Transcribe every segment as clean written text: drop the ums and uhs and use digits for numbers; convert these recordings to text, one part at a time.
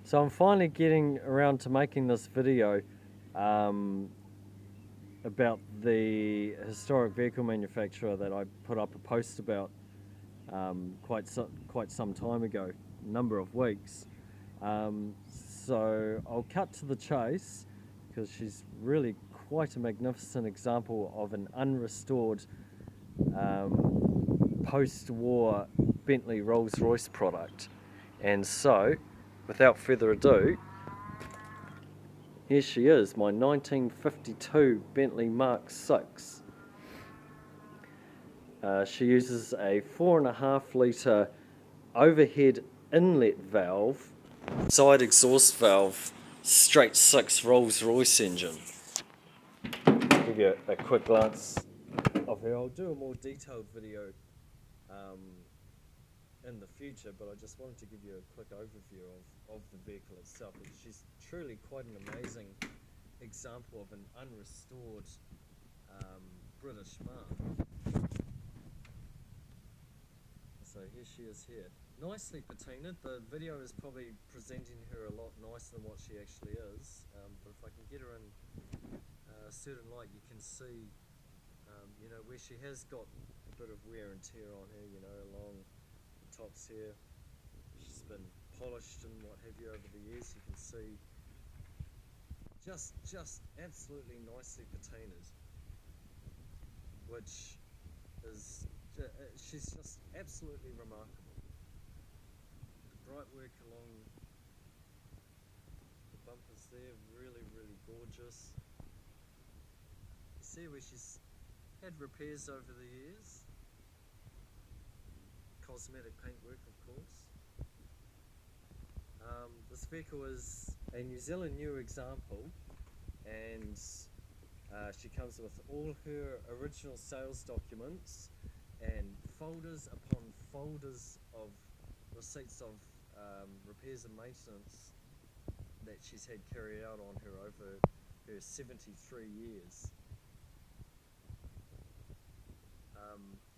So I'm finally getting around to making this video about the historic vehicle manufacturer that I put up a post about quite some time ago, a number of weeks. So I'll cut to the chase because she's really quite a magnificent example of an unrestored post-war Bentley Rolls-Royce product. And so, without further ado, here she is, my 1952 Bentley Mark VI. She uses a 4.5 litre overhead inlet valve, side exhaust valve, straight 6 Rolls-Royce engine. Give you a quick glance of her. I'll do a more detailed video in the future, but I just wanted to give you a quick overview of the vehicle itself. She's truly quite an amazing example of an unrestored British mark. So here she is here. Nicely patinaed. The video is probably presenting her a lot nicer than what she actually is, but if I can get her in a certain light, you can see you know, where she has got a bit of wear and tear on her, you know, along the tops here. She's been polished and what have you over the years. You can see just absolutely nicely patinaed, which is she's just absolutely remarkable. The bright work along the bumpers there, really gorgeous. You see where she's had repairs over the years, cosmetic paintwork of course. This vehicle is a New Zealand new example, and she comes with all her original sales documents and folders upon folders of receipts of repairs and maintenance that she's had carried out on her over her 73 years.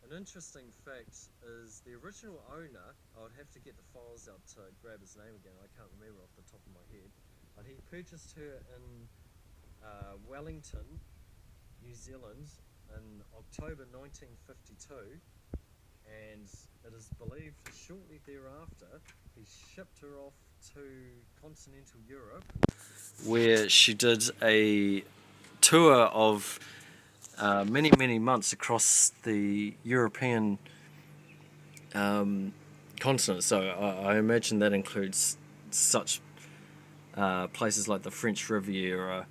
An interesting fact is the original owner, I would have to get the files out to grab his name again, I can't remember off the top of my head, but he purchased her in Wellington, New Zealand in October 1952, and it is believed shortly thereafter he shipped her off to continental Europe, where she did a tour of many months across the European continent. So I imagine that includes such places like the French Riviera,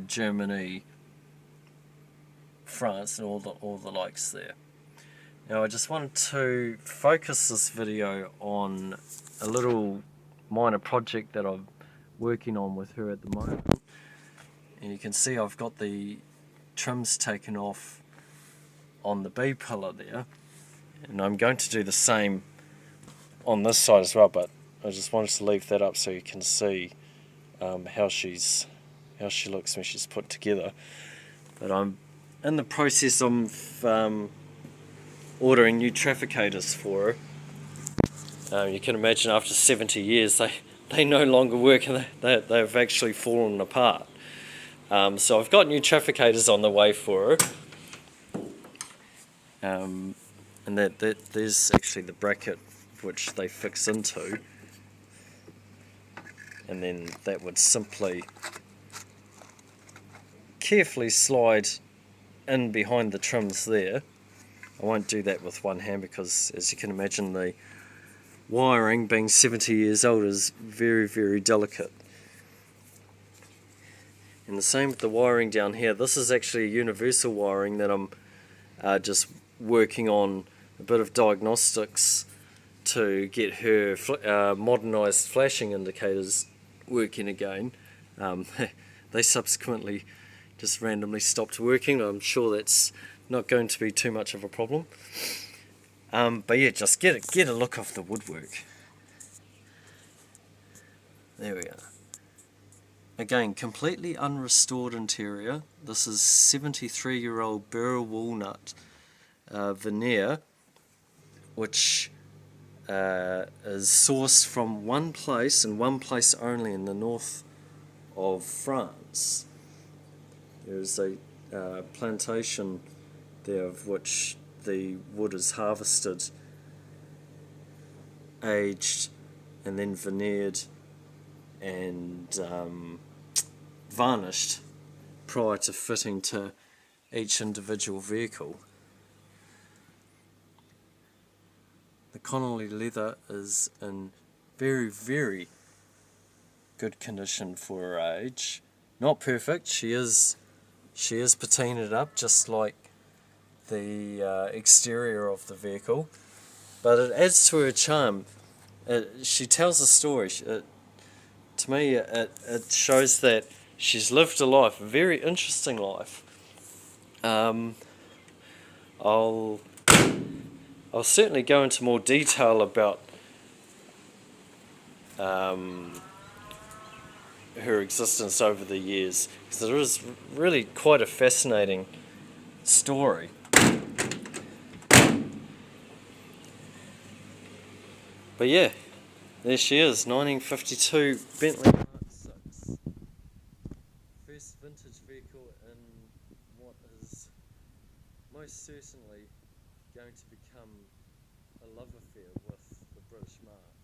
Germany, France, and all the likes there. Now I just wanted to focus this video on a little minor project that I'm working on with her at the moment. And you can see I've got the trims taken off on the B pillar there, and I'm going to do the same on this side as well, but I just wanted to leave that up so you can see how she looks when she's put together. But I'm in the process of ordering new trafficators for her. You can imagine after 70 years they no longer work, and they've actually fallen apart. So I've got new trafficators on the way for her, and there's actually the bracket which they fix into, and then that would simply carefully slide in behind the trims there. I won't do that with one hand because, as you can imagine, the wiring, being 70 years old, is very delicate. And the same with the wiring down here. This is actually a universal wiring that I'm just working on a bit of diagnostics to get her modernised flashing indicators working again. They subsequently just randomly stopped working. I'm sure that's not going to be too much of a problem. But yeah, just get a look of the woodwork. There we are. Again, completely unrestored interior. This is 73-year-old burr walnut veneer, which is sourced from one place and one place only in the north of France. There is a plantation there of which the wood is harvested, aged, and then veneered and varnished prior to fitting to each individual vehicle. The Connolly leather is in very, very good condition for her age. Not perfect. She is patinaed up just like the exterior of the vehicle, but it adds to her charm. She tells a story. To me, it shows that she's lived a life, a very interesting life. I'll certainly go into more detail about her existence over the years, because it is really quite a fascinating story. But yeah, there she is, 1952 Bentley Mark VI. First vintage vehicle in what is most certainly going to become a love affair with the British mark.